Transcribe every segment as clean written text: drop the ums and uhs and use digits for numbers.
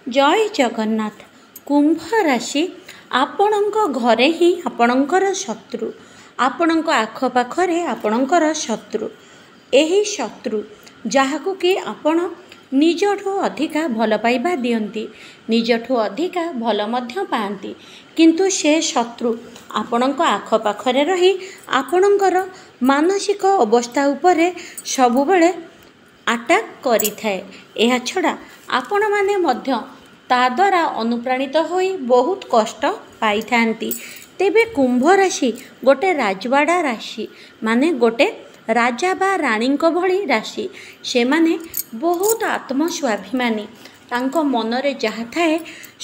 जय जगन्नाथ। कुंभ राशि आपणଙ୍କ घरे ही आपणଙ୍କର शत्रु, आपणଙ୍କ आखपाखरे आपणଙ୍କର शत्रु। ଏହି शत्रु ଯାହାକୁ କି ଆପଣ ନିଜଠୁ ଅଧିକା ଭଲ ପାଇବା ଦିଅନ୍ତି, ନିଜଠୁ ଅଧିକା ଭଲ ମଧ୍ୟ ପାଆନ୍ତି, କିନ୍ତୁ ସେ ଶତ୍ରୁ ଆପଣଙ୍କ ଆଖପାଖରେ ରହି ଆପଣଙ୍କର ମାନସିକ ଅବସ୍ଥା ଉପରେ ସବୁବେଳେ ଆଟାକ୍ କରିଥାଏ। ଏହା ଛଡ଼ା ଆପଣମାନେ ମଧ୍ୟ ତା ଦ୍ୱାରା ଅନୁପ୍ରାଣିତ ହୋଇ ବହୁତ କଷ୍ଟ ପାଇଥାନ୍ତି। ତେବେ କୁମ୍ଭ ରାଶି ଗୋଟେ ରାଜବାଡ଼ା ରାଶି, ମାନେ ଗୋଟେ ରାଜା ବା ରାଣୀଙ୍କ ଭଳି ରାଶି। ସେମାନେ ବହୁତ ଆତ୍ମସ୍ୱାଭିମାନୀ। ତାଙ୍କ ମନରେ ଯାହା ଥାଏ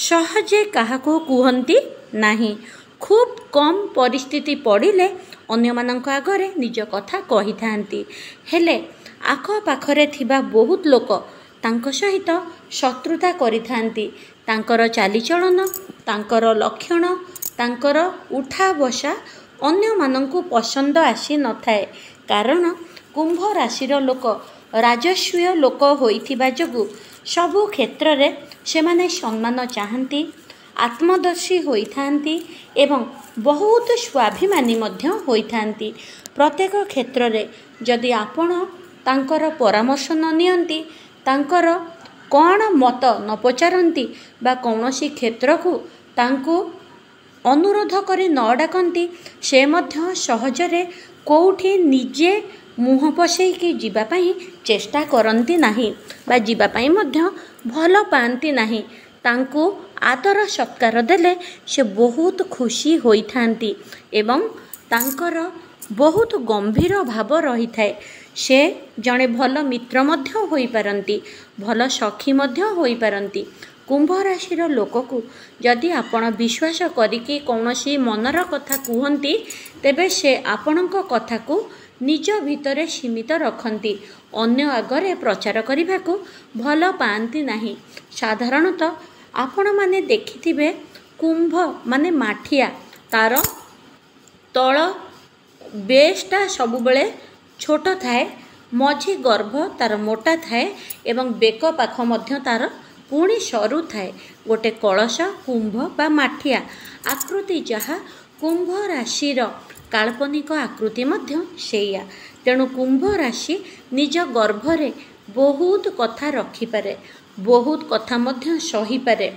ସହଜେ କାହାକୁ କୁହନ୍ତି ନାହିଁ। ଖୁବ୍ କମ୍ ପରିସ୍ଥିତି ପଡ଼ିଲେ ଅନ୍ୟମାନଙ୍କ ଆଗରେ ନିଜ କଥା କହିଥାନ୍ତି। ହେଲେ ଆଖପାଖରେ ଥିବା ବହୁତ ଲୋକ ତାଙ୍କ ସହିତ ଶତ୍ରୁତା କରିଥାନ୍ତି। ତାଙ୍କର ଚାଲିଚଳନ, ତାଙ୍କର ଲକ୍ଷଣ, ତାଙ୍କର ଉଠା ବସା ଅନ୍ୟମାନଙ୍କୁ ପସନ୍ଦ ଆସିନଥାଏ। କାରଣ କୁମ୍ଭ ରାଶିର ଲୋକ ରାଜସ୍ୱୀୟ ଲୋକ ହୋଇଥିବା ଯୋଗୁଁ ସବୁ କ୍ଷେତ୍ରରେ ସେମାନେ ସମ୍ମାନ ଚାହାନ୍ତି, ଆତ୍ମଦର୍ଶୀ ହୋଇଥାନ୍ତି ଏବଂ ବହୁତ ସ୍ୱାଭିମାନୀ ମଧ୍ୟ ହୋଇଥାନ୍ତି। ପ୍ରତ୍ୟେକ କ୍ଷେତ୍ରରେ ଯଦି ଆପଣ ତାଙ୍କର ପରାମର୍ଶ ନ ନିଅନ୍ତି, ତାଙ୍କର କ'ଣ ମତ ନ ପଚାରନ୍ତି ବା କୌଣସି କ୍ଷେତ୍ରକୁ ତାଙ୍କୁ ଅନୁରୋଧ କରି ନ ଡାକନ୍ତି, ସେ ମଧ୍ୟ ସହଜରେ କେଉଁଠି ନିଜେ ମୁହଁ ପସେଇକି ଯିବା ପାଇଁ ଚେଷ୍ଟା କରନ୍ତି ନାହିଁ ବା ଯିବା ପାଇଁ ମଧ୍ୟ ଭଲ ପାଆନ୍ତି ନାହିଁ। ତାଙ୍କୁ ଆଦର ସତ୍କାର ଦେଲେ ସେ ବହୁତ ଖୁସି ହୋଇଥାନ୍ତି ଏବଂ ତାଙ୍କର ବହୁତ ଗମ୍ଭୀର ଭାବ ରହିଥାଏ। ସେ ଜଣେ ଭଲ ମିତ୍ର ମଧ୍ୟ ହୋଇପାରନ୍ତି, ଭଲ ସଖୀ ମଧ୍ୟ ହୋଇପାରନ୍ତି। କୁମ୍ଭ ରାଶିର ଲୋକକୁ ଯଦି ଆପଣ ବିଶ୍ୱାସ କରିକି କୌଣସି ମନର କଥା କୁହନ୍ତି, ତେବେ ସେ ଆପଣଙ୍କ କଥାକୁ ନିଜ ଭିତରେ ସୀମିତ ରଖନ୍ତି, ଅନ୍ୟ ଆଗରେ ପ୍ରଚାର କରିବାକୁ ଭଲ ପାଆନ୍ତି ନାହିଁ। ସାଧାରଣତଃ ଆପଣମାନେ ଦେଖିଥିବେ କୁମ୍ଭ ମାନେ ମାଠିଆ, ତାର ତଳ ବେସ୍ଟା ସବୁବେଳେ ଛୋଟ ଥାଏ, ମଝି ଗର୍ଭ ତାର ମୋଟା ଥାଏ ଏବଂ ବେକ ପାଖ ମଧ୍ୟ ତାର ପୁଣି ସରୁ ଥାଏ। ଗୋଟେ କଳସ କୁମ୍ଭ ବା ମାଠିଆ ଆକୃତି, ଯାହା କୁମ୍ଭ ରାଶିର କାଳ୍ପନିକ ଆକୃତି ମଧ୍ୟ ସେଇଆ। ତେଣୁ କୁମ୍ଭ ରାଶି ନିଜ ଗର୍ଭରେ ବହୁତ କଥା ରଖିପାରେ, ବହୁତ କଥା ମଧ୍ୟ ସହିପାରେ।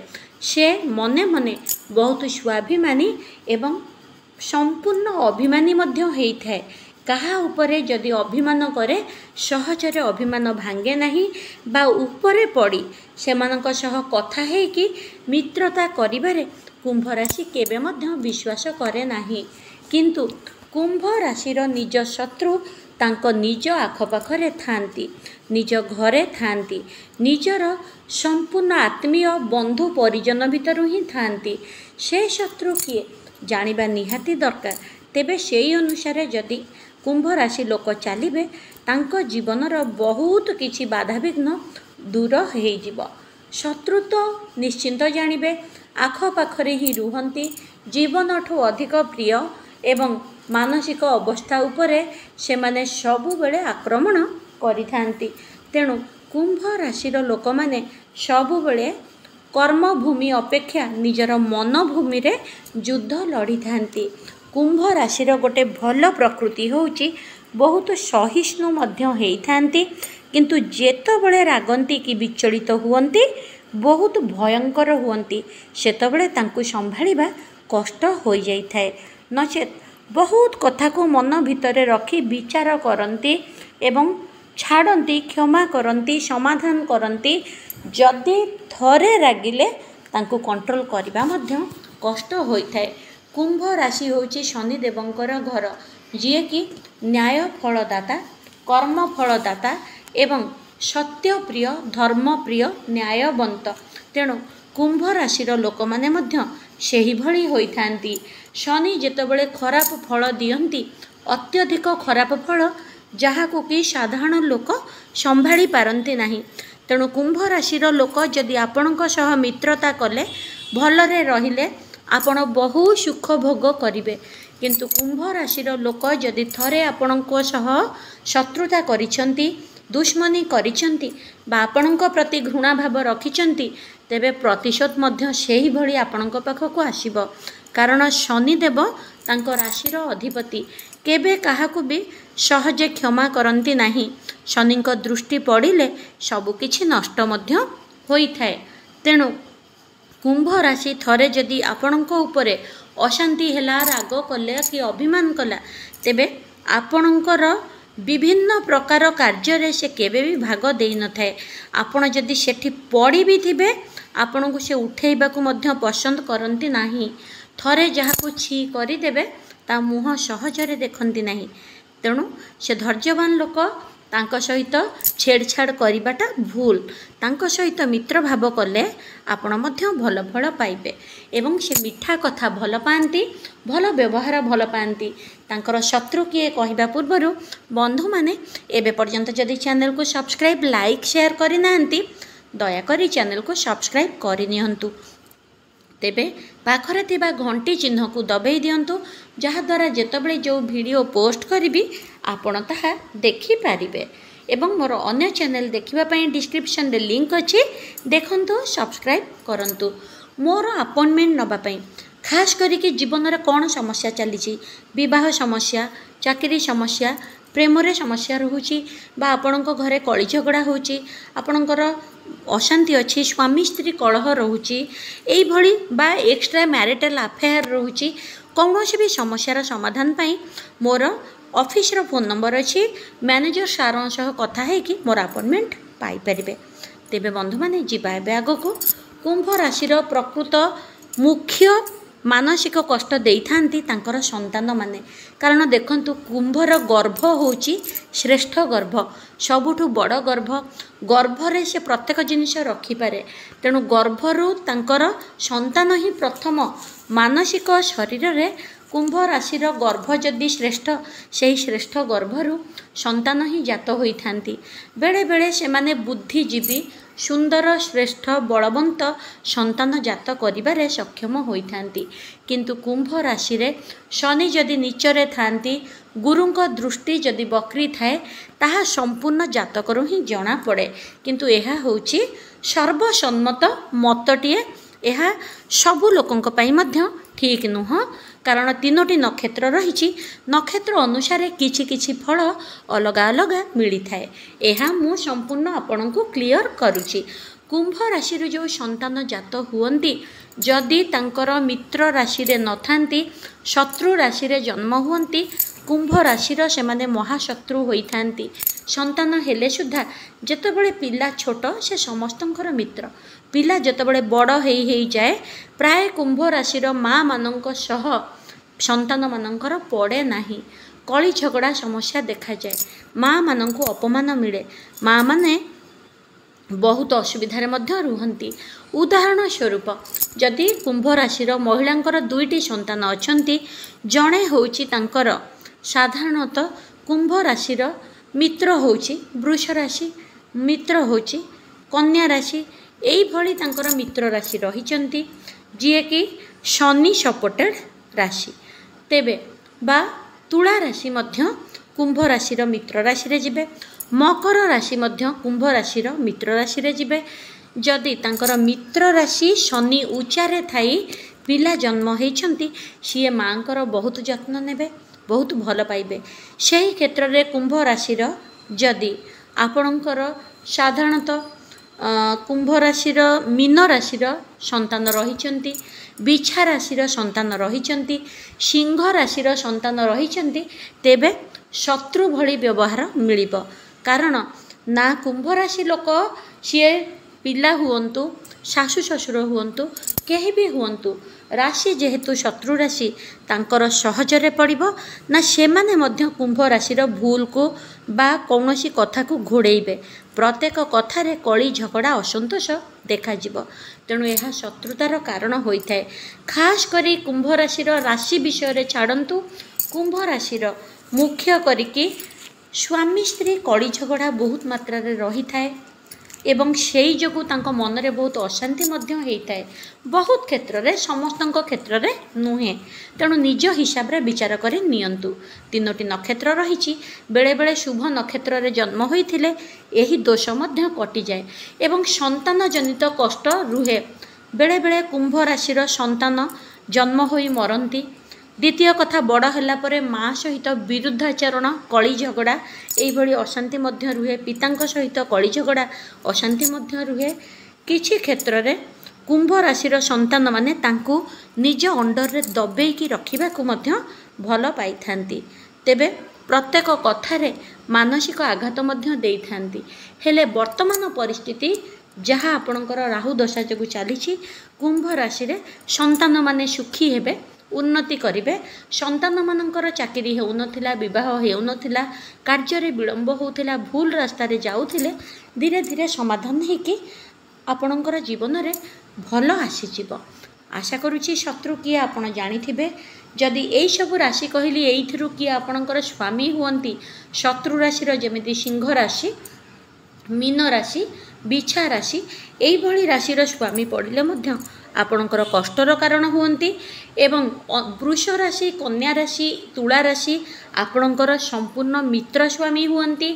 ସେ ମନେ ମନେ ବହୁତ ସ୍ୱାଭିମାନୀ ଏବଂ ସମ୍ପୂର୍ଣ୍ଣ ଅଭିମାନୀ ମଧ୍ୟ ହେଇଥାଏ। କାହା ଉପରେ ଯଦି ଅଭିମାନ କରେ, ସହଜରେ ଅଭିମାନ ଭାଙ୍ଗେ ନାହିଁ ବା ଉପରେ ପଡ଼ି ସେମାନଙ୍କ ସହ କଥା ହେଇକି ମିତ୍ରତା କରିବାରେ କୁମ୍ଭ ରାଶି କେବେ ମଧ୍ୟ ବିଶ୍ୱାସ କରେ ନାହିଁ। କିନ୍ତୁ କୁମ୍ଭ ରାଶିର ନିଜ ଶତ୍ରୁ ତାଙ୍କ ନିଜ ଆଖପାଖରେ ଥାଆନ୍ତି, ନିଜ ଘରେ ଥାଆନ୍ତି, ନିଜର ସମ୍ପୂର୍ଣ୍ଣ ଆତ୍ମୀୟ ବନ୍ଧୁ ପରିଜନ ଭିତରୁ ହିଁ ଥାଆନ୍ତି। ସେ ଶତ୍ରୁ କିଏ ଜାଣିବା ନିହାତି ଦରକାର। ତେବେ ସେଇ ଅନୁସାରେ ଯଦି କୁମ୍ଭ ରାଶି ଲୋକ ଚାଲିବେ, ତାଙ୍କ ଜୀବନର ବହୁତ କିଛି ବାଧାବିଘ୍ନ ଦୂର ହେଇଯିବ। ଶତ୍ରୁ ତ ନିଶ୍ଚିନ୍ତ ଜାଣିବେ, ଆଖପାଖରେ ହିଁ ରୁହନ୍ତି, ଜୀବନଠୁ ଅଧିକ ପ୍ରିୟ ଏବଂ ମାନସିକ ଅବସ୍ଥା ଉପରେ ସେମାନେ ସବୁବେଳେ ଆକ୍ରମଣ କରିଥାନ୍ତି। ତେଣୁ କୁମ୍ଭ ରାଶିର ଲୋକମାନେ ସବୁବେଳେ କର୍ମଭୂମି ଅପେକ୍ଷା ନିଜର ମନଭୂମିରେ ଯୁଦ୍ଧ ଲଢ଼ିଥାନ୍ତି। କୁମ୍ଭ ରାଶିର ଗୋଟେ ଭଲ ପ୍ରକୃତି ହେଉଛି ବହୁତ ସହିଷ୍ଣୁ ମଧ୍ୟ ହେଇଥାନ୍ତି, କିନ୍ତୁ ଯେତେବେଳେ ରାଗନ୍ତି କି ବିଚଳିତ ହୁଅନ୍ତି, ବହୁତ ଭୟଙ୍କର ହୁଅନ୍ତି, ସେତେବେଳେ ତାଙ୍କୁ ସମ୍ଭାଳିବା କଷ୍ଟ ହୋଇଯାଇଥାଏ। ନଚେତ୍ ବହୁତ କଥାକୁ ମନ ଭିତରେ ରଖି ବିଚାର କରନ୍ତି ଏବଂ ଛାଡ଼ନ୍ତି, କ୍ଷମା କରନ୍ତି, ସମାଧାନ କରନ୍ତି। ଯଦି ଥରେ ରାଗିଲେ ତାଙ୍କୁ କଣ୍ଟ୍ରୋଲ କରିବା ମଧ୍ୟ କଷ୍ଟ ହୋଇଥାଏ। କୁମ୍ଭ ରାଶି ହେଉଛି ଶନିଦେବଙ୍କର ଘର, ଯିଏକି ନ୍ୟାୟ ଫଳଦାତା, କର୍ମ ଫଳଦାତା ଏବଂ ସତ୍ୟପ୍ରିୟ, ଧର୍ମପ୍ରିୟ, ନ୍ୟାୟବନ୍ତ। ତେଣୁ କୁମ୍ଭ ରାଶିର ଲୋକମାନେ ମଧ୍ୟ ସେହିଭଳି ହୋଇଥାନ୍ତି। ଶନି ଯେତେବେଳେ ଖରାପ ଫଳ ଦିଅନ୍ତି, ଅତ୍ୟଧିକ ଖରାପ ଫଳ, ଯାହାକୁ କି ସାଧାରଣ ଲୋକ ସମ୍ଭାଳି ପାରନ୍ତି ନାହିଁ। ତେଣୁ କୁମ୍ଭ ରାଶିର ଲୋକ ଯଦି ଆପଣଙ୍କ ସହ ମିତ୍ରତା କଲେ, ଭଲରେ ରହିଲେ, ଆପଣ ବହୁ ସୁଖ ଭୋଗ କରିବେ। କିନ୍ତୁ କୁମ୍ଭ ରାଶିର ଲୋକ ଯଦି ଥରେ ଆପଣଙ୍କ ସହ ଶତ୍ରୁତା କରିଛନ୍ତି, ଦୁଶ୍ମନୀ କରିଛନ୍ତି ବା ଆପଣଙ୍କ ପ୍ରତି ଘୃଣା ଭାବ ରଖିଛନ୍ତି, तेबे प्रतिशोध मध्य सेही भली आपणक पाखकु आसीबो कारण शनिदेव तांको राशिर अधिपति केबे काहाकु भी सहजे क्षमा करती नाही। शनिक दृष्टि पड़िले सबकिछि नष्ट मध्य होइथाए। तेणु कुंभ राशि थरे जदि आपणक उपरे अशांति हैला राग कले कि अभिमान कला तेबे आपणकर विभिन्न प्रकार कार्य से केबे भी भाग देई न थाए। आपण जदि सेठी पड़ी भी थिबे आपण को से उठेबा को मध्य पसंद करती नाही। थरे जहाको छी करदेवे ता मुह सहजरे देखती नाही। तेणु से धैर्यवान लोक तांक सहित छेड़छाड़ करिबाटा भूल। तांक सहित मित्र भाव कले आपण मध्य भल फल पाइबे एवं से मिठा कथा भल पाती भल व्यवहार भल पाती। तांकर शत्रु किए कहवा पूर्वर बंधु माने एबे पर्यंत जदि चैनल को सब्सक्राइब लाइक शेयर करि नांती दयाकरी चैनल को सब्सक्राइब करनियंतु। तेबे पाखरे थिबा घंटी चिन्ह को दबाई दियंतु जहाद्वारा जेतबेले जो वीडियो पोस्ट करी आपण ताहा देखि पारिबे। एवं मोर अन्य चैनल देखिबा पई डिस्क्रिप्शन रे लिंक अछि देखंतु सब्सक्राइब करंतु। मोर अपॉइंटमेंट नबा पई खास करिके जीवन रे कौन समस्या चली विवाह समस्या चाकरी समस्या प्रेम रे समस्या रहुची बा आपणक घरे कली झगड़ा होची आपणकर अशांति अच्छी स्वामी स्त्री कलह रोची एई भली बा एक्स्ट्रा मैरिटल अफेयर रोची कौन भी समस्यार समाधान पाई मोर ऑफिस रो फोन नंबर अच्छी मैनेजर सार सह कथा है कि मोर अपॉइंटमेंट पाई परिबे। तेबे बंधु माने जिबा एबे आगको कुंभ राशिर प्रकृत मुख्य मानसिक कष्ट देइथांती तांकर संतान माने। कारण देखंतु कुंभर गर्भ होची श्रेष्ठ गर्भ सबुठु बड़ गर्भ। गर्भरे से प्रत्येक जिनिस रखिपारे। तेणु गर्भरु तांकर संतान ही प्रथम मानसिक शरीर रे कुंभ राशिर गर्भ जदि श्रेष्ठ से श्रेष्ठ गर्भरु संतान ही जात होइथांती। बेले बेले से माने बुद्धिजीवी सुंदर श्रेष्ठ बलवंत संतान जात करिबारे सक्षम होइथांती। किंतु कुंभ राशि रे शनि जदि नीचरे थांती गुरुंक दृष्टि जदि बकरी थाए ताहा संपूर्ण जातकरु ही जना पड़े। किंतु एहा होची सर्वसम्मत मतटिए एहा सबु लोकंक पई मध्य ठीक नुह। कारण तीनोटी नक्षत्र रही नक्षत्र अनुसार किछि किछि फल अलग अलग मिली थाए। एहा मु संपूर्ण आपण को क्लियर करुछि। कुंभ राशि जो संतान जात हुअन्ति जदि तांकर मित्र राशि रे नथांती शत्रु राशि रे जन्म हुअन्ति कुंभ राशिर से माने महाशत्रु होइथांती। संतान हेले सुद्धा जेतेबेले पिला छोट से समस्तंकर मित्र पिला जेतेबेले बड़ हेई जाए प्राय कुंभ राशिर माँ मानक सह संतान मानकर पड़े नाही। कली झगड़ा समस्या देखा जाए माँ मानक अपमान मिले माँ माने बहुत असुविधारे मध्य रुहंती। उदाहरण स्वरूप जदि कुंभ राशिर महिलांकर दुईटी संतान अछंती जणे होउची तांकर साधारणतः कुंभ राशिर मित्र होउची वृष राशि मित्र होउची कन्या राशि एई भली तांकर मित्र राशि रहिचंती जिए कि शनि सपोर्टेड राशि। तेबे बा तुला राशि मध्य कुंभ राशिर मित्र राशि रे जिबे मकर राशि मध्य कुंभ राशिर मित्र राशि रे जिबे। जदि तांकर मित्र राशि शनि उच्चारे थाई पिला जन्म होइछंती सीए मांकर बहुत जत्न नेबे बहुत भल पाइबे। सेही क्षेत्र रे कुंभ राशिर जदि आपणकर साधारणतः कुंभ राशिर मीन राशिर संतान रहिचंती बिछा राशिर संतान रहिचंती सिंह राशिर संतान रहिचंती तेबे शत्रु भली व्यवहार मिलिबो। कारण ना कुंभ राशि लोक सीए पिला हुअंतु शाशु शशुर हुअंतु केही भी हुअंतु राशि जेहेतु शत्रु राशि तांकर सहजरे पड़िबो ना सेमाने मध्य कुंभ राशिर भूल को बा कौनसी कथा को घोड़ेइबे। प्रत्येक कथारे कली झगड़ा असंतोष देखा जिवो। तेणु यह शत्रुतार कारण होइथाए। खास करी कुंभ राशिर राशि विषय रे छाड़ंतु कुंभ राशिर मुख्य करिके स्वामी स्त्री कली झगड़ा बहुत मात्रा रे रही थाए। एवं सेई जोगु तांको मनरे बहुत अशांति मध्य होइताए। बहुत क्षेत्र रे समस्तଙ୍କ क्षेत्र रे नुहे, तेणु निज हिसाब रे विचार करी नियंतु। 3टी नक्षत्र रहिछि, बेले बेले शुभ नक्षत्र रे जन्म होइथिले एही दोष मध्य कटि जाए एवं संतान जनित कष्ट रुहे। बेले बेले कुंभ राशि संतान जन्म होई मरंती। द्वितीय कथा, बड़ होला परे माँ सहित विरुद्धाचरण कली झगड़ा एइभଳି अशांति मध्य रुहे। पितांक सहित कली झगड़ा अशांति मध्य रुहे। किछि क्षेत्र रे कुंभ राशि संतान माने तांकु निज अंडर रे दबेइकी रखिबाकु मध्य भल पाइथांती। तेबे प्रत्येक कथारे मानसिक आघात मध्य देइथांती। हेले वर्तमान परिस्थिति जहाँ आपणकर राहु दशा जोगु चलीछि, कुंभ राशि रे संतान माने सुखी हेबे, उन्नति करिवे। संतान मानकर चाकरी हेउनथिला, विवाह हेउनथिला, कार्य रे विलंब होउथिला, भूल रास्ता रे जाउथिले, धीरे धीरे समाधान हेकि आपणकर जीवन रे भल आसीजिवो। आशा करुछि शत्रु किए आपण जानिथिबे। जदि एई सब राशि कहली एइथिरु किए आपणकर स्वामी हुअंती, शत्रु राशि जेमिति सिंह राशि, मीन राशि, बिछा राशि एइभଳି राशिर स्वामी पड़िले मध्य आपणकर कष्टर कारण हुअंती। एवं वृष राशि, कन्या राशि, तुला राशि आपणकर संपूर्ण मित्र स्वामी हुअंती।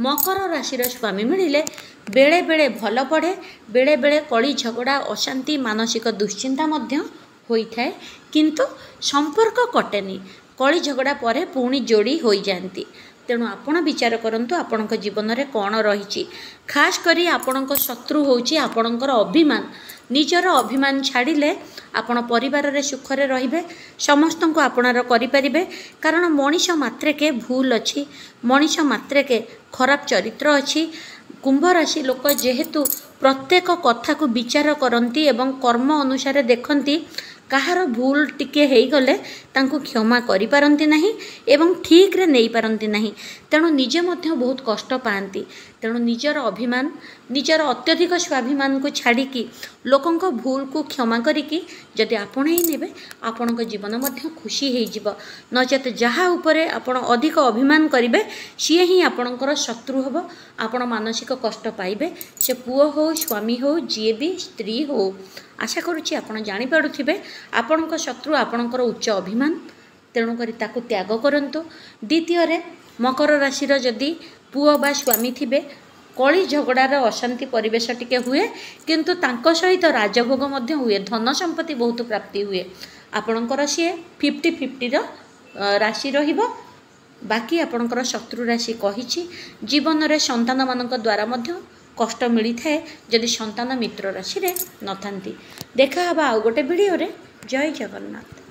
मकर राशिर स्वामी मिलिले बेले बेले भल पड़े, बेले बेले कली झगड़ा अशांति मानसिक दुश्चिंता मध्य होइथाए, किंतु संपर्क कटेनी। कली झगड़ा परे पुणी जोड़ी होई जांती। तेणु आपण विचार करंतु आपणक जीवन रे कौन रही। खास करी आपणक शत्रु होउची आपणकर अभिमान। निजर अभिमान छाड़िले आपण परिवार रे सुख रे रहिबे, समस्तंको आपणार करि परिबे। कारण मनीष मात्रेके भूल अछि, मनीष मात्रेके खराब चरित्र अछि। कुंभ राशि लोक जेहेतु प्रत्येक कथा को विचार करती एवं कर्म अनुसार देखती, कहार भूल टिके हेई गले तांको क्षमा करि पारंती नाही एवं ठीक रे नेई पारंती नाही। तेणु निजे मध्य बहुत कष्ट पाती। तेणु निजर अभिमान, निजर अत्यधिक स्वाभिमान को छाड़िकी लोकंक भूल को क्षमा करिकी जदि आपणई नेबे, आपणक जीवन मध्य खुशी हेई जिवो। नचेत जहा उपरे आपण अधिक अभिमान करिवे सिए ही आपणकर शत्रु हबो। आपण मानसिक कष्ट पाइबे, से पुओ हो, स्वामी हो, जीए भी स्त्री हो। आशा करुछि आपण जानि पारुथिबे आपणक शत्रु आपणकर उच्च अभिमान, तेणुकरी ताकू त्याग करंतु। द्वितीय रे मकर राशिर जदि पुओ बा स्वामी थिबे, कली झगड़ार अशांति परिवेश टिके हुए, किंतु तांको सहित राजभोग मध्य हुए, धन संपत्ति बहुत प्राप्ति हुए। आपणकर सी 50-50 राशि रहिबो। बाकी आपणकर शत्रु राशि कहिछि जीवन रे संतान मानक द्वारा मध्य कष्ट मिली थाए जदि संतान मित्र राशि रे नथांती। देखा हबा आ गोटे वीडियो रे। जय जगन्नाथ।